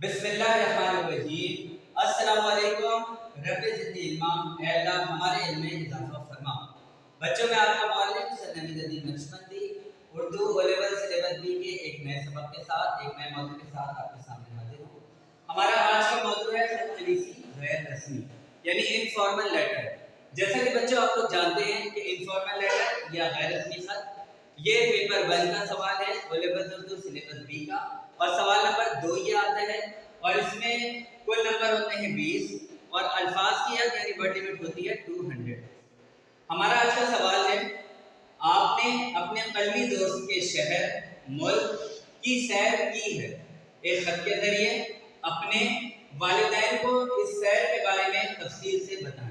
बिस्मिल्लाहिर्रहमानिर्रहीम। अस्सलाम वालेकुम। रब्बि ज़िदनी इल्मा। ऐ अल्लाह हमारे इल्म में इजाफा फरमा। बच्चों में आपका मुअल्लिम sir Naveed Naqshbandi Urdu O level syllabus बी के एक नए सबक के साथ एक नए मौजू के साथ आपके सामने हाजिर हूँ। हमारा आज का मौजू है खत नवीसी गैर रस्मी यानी इनफॉर्मल लेटर। जैसा कि बच्चों आप लोग जानते हैं कि इनफॉर्मल लेटर या गैर रस्मी खत ये पेपर 1 का सवाल है O level Urdu syllabus B का, और सवाल नंबर 2 ये आता है और इसमें कुल नंबर होते हैं 20 और अल्फाज की हद यानी वर्ड लिमिट होती है 200। हमारा आज का सवाल है, आपने अपने कलमी दोस्त के शहर मुल्क की सैर की है। एक खत के जरिए अपने वालिदैन को इस सैर के बारे में तफसील से बताएं।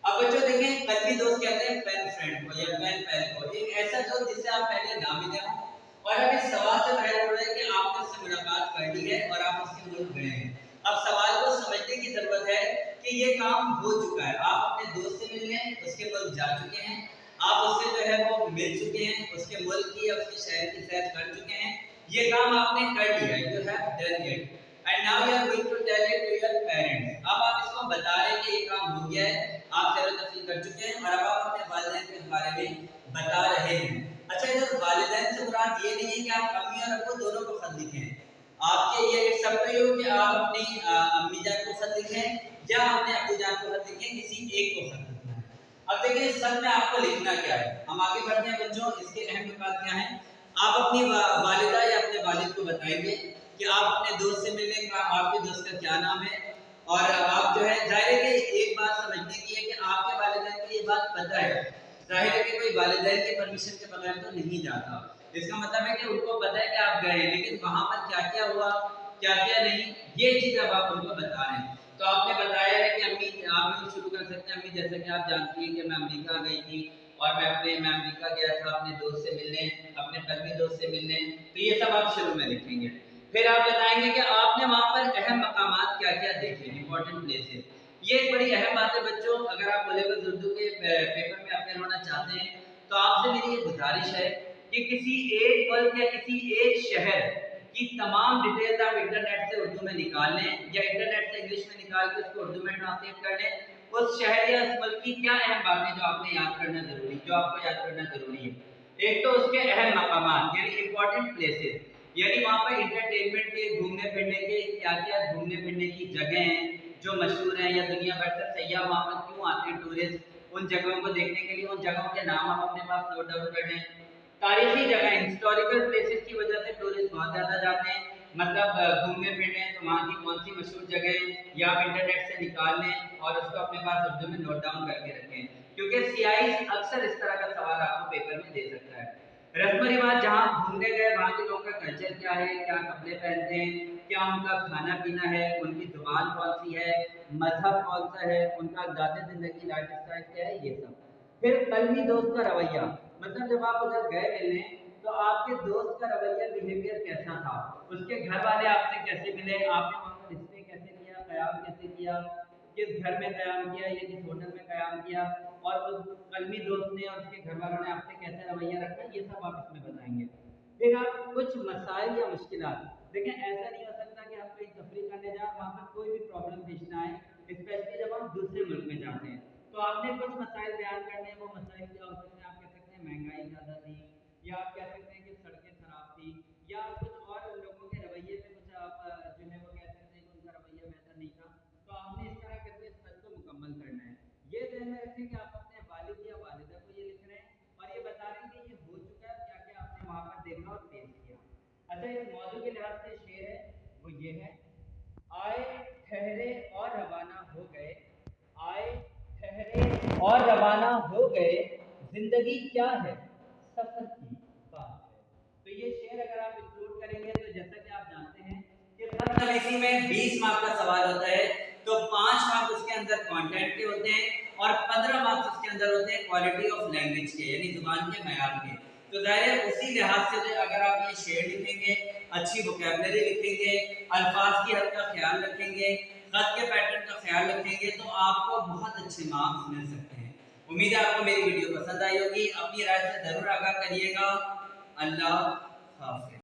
अब बच्चों देखें, कलमी दोस्त कहते हैं पेन फ्रेंड को या पेन पैल को, एक ऐसा दोस्त जिससे आप पहले नामिदे हो और अब इस सवाल से पहले हो रहा है कि आपने उससे मुलाकात कर ली है और आप उसके मुल्क गए हैं। अब सवाल को समझने की जरूरत है कि ये काम हो चुका है, आप अपने दोस्त से मिलने उसके मुल्क जा चुके हैं, आप उससे जो है वो मिल चुके हैं, उसके मुल्क की या उसके शहर की सैर कर चुके हैं, ये काम आपने कर लिया है, you have done it and now you are going to tell it to your parents. अब आप इसको बता रहे हैं कि ये काम हो गया है, आप सैर तफसील कर चुके हैं और अब आप अपने वालिदैन के बारे में बता रहे हैं। अच्छा, इधर वालिदैन से मुराद ये नहीं है कि आप अम्मी और अब्बू दोनों को खत लिखें। आपके ये इट्स अप टू यू कि आप अपनी अम्मी जान को खत लिखें या अपने अब्बू जान को खत लिखें, किसी एक को खत लिखना है। अब देखिए इस खत में आपको लिखना क्या है, हम आगे बढ़ते हैं बच्चों। इसके अहम नुकात क्या हैं, आप अपनी वालिदा या अपने वालिद को बताएंगे कि आप अपने दोस्त से मिलने का, आपके दोस्त का क्या नाम है, और आप जो है जाहिर है कि एक बात समझने की है कि आपके वालिदैन को ये बात पता है। जाहिर है कि कोई वालिदैन के परमिशन के बगैर तो नहीं जाता, इसका मतलब है कि उनको पता है कि आप गए, लेकिन वहां पर क्या क्या हुआ क्या क्या नहीं, ये चीज अब आप उनको बता रहे हैं। तो आपने बताया है कि अम्मी, आप भी शुरू कर सकते हैं। अम्मी, जैसा कि आप जानती हैं कि मैं अमेरिका गई थी और मैं अमेरिका गया था अपने दोस्त से मिलने, अपने कलमी दोस्त से मिलने, तो ये सब आप शुरू में लिखेंगे। फिर आप बताएंगे कि आपने वहां पर अहम मकामात क्या क्या देखे, इंपॉर्टेंट प्लेसेस। ये एक बड़ी अहम बात है बच्चों, अगर आप लेवल उर्दू के पेपर में अपेयर होना चाहते हैं तो आपसे मेरी ये गुजारिश है कि किसी एक मुल्क या किसी एक शहर की तमाम डिटेल्स आप इंटरनेट से उर्दू में निकाल लें या इंटरनेट से इंग्लिश में निकाल के उसको उर्दू में ट्रांसलेट कर लें। उस शहर या उस मुल्क की क्या अहम बातें जो आपको याद करना जरूरी है। एक तो उसके अहम मकामात यानी इंपॉर्टेंट प्लेसेस, यानी वहाँ पर इंटरटेनमेंट के, घूमने फिरने के क्या क्या घूमने फिरने की जगह हैं जो मशहूर हैं या दुनिया भर से सैयाह वहाँ पर क्यों आते हैं, टूरिस्ट, उन जगहों को देखने के लिए, उन जगहों के नाम आप अपने पास नोट डाउन कर लें। तारीखी जगह, हिस्टोरिकल प्लेसेस की वजह से टूरिस्ट बहुत ज़्यादा जाते हैं, मतलब घूमने फिरने, तो वहाँ की कौन सी मशहूर जगह है या आप इंटरनेट से निकाल लें और उसको अपने पास उर्दू में नोट डाउन करके रखें, क्योंकि सीआई अक्सर इस तरह का सवाल आपको पेपर में दे सकता है। रस्म रिवाज, जहाँ घूमने गए वहाँ के लोगों का कल्चर क्या है, क्या कपड़े पहनते हैं, क्या उनका खाना पीना है, उनकी जुबान कौन सी है, मजहब कौन सा है, उनका ज़ाती ज़िंदगी लाइफ स्टाइल क्या है, ये सब। फिर कलमी दोस्त का रवैया, मतलब जब आप उधर गए मिलने तो आपके दोस्त का रवैया, बिहेवियर कैसा था, उसके घर वाले आपसे कैसे मिले, आपने वहाँ पर रिश्ते कैसे किया, क़याम कैसे किया, किस घर में क़याम किया या किस होटल में क़याम किया, और उस कलमी दोस्त ने और उसके घर वालों ने आपसे कैसे रवैया रखा, ये सब आप इसमें बताएंगे। फिर आप कुछ मसाइल या मुश्किलात, देखें ऐसा नहीं हो सकता कि आप कहीं तफरीह करने जाएं वहाँ पर कोई भी प्रॉब्लम पेश ना आए, स्पेशली जब आप दूसरे मुल्क में जाते हैं, तो आपने कुछ मसाइल बयान करने हैं। वो मसाइल क्या हो सकते हैं, आप कह सकते हैं महंगाई ज़्यादा थी, या आप कह सकते हैं कि सड़कें खराब थी, या कुछ और लोगों के रवैये में कुछ आप जो है वो कह सकते हैं कि उनका रवैया बेहतर नहीं था। तो आपने इस तरह करके इस खत को मुकम्मल करना है। ये ध्यान में रखें कि आप अपने वालिद या वालिदा को ये लिख रहे हैं और ये बता रहे हैं कि ये हो चुका है, क्या क्या आपने वहाँ पर देखा और पेश किया। अच्छा, इस मौजू के लिहाज से शेर है वो ये है, आए ठहरे और रवाना हो गए, आए ठहरे और रवाना हो गए, जिंदगी क्या है, सफर की बात है। तो ये शेर अगर आप इंक्लूड करेंगे तो जैसा कि आप जानते हैं कि खत नवीसी में 20 मार्क का सवाल होता है, तो 5 मार्क उसके अंदर कंटेंट के होते हैं और 15 मार्क्स उसके अंदर होते हैं क्वालिटी ऑफ लैंग्वेज के, यानी जुबान के मयार के। तो जाहिर है उसी लिहाज से अगर आप ये शेर लिखेंगे, अच्छी वोकैबुलरी लिखेंगे, अल्फाज की हद का ख्याल रखेंगे, खत के पैटर्न का ख्याल रखेंगे, तो आपको बहुत अच्छे मार्क्स मिल सकते हैं। उम्मीद है आपको मेरी वीडियो पसंद आई होगी। अपनी राय से जरूर आगाह करिएगा। अल्लाह हाफ़िज़।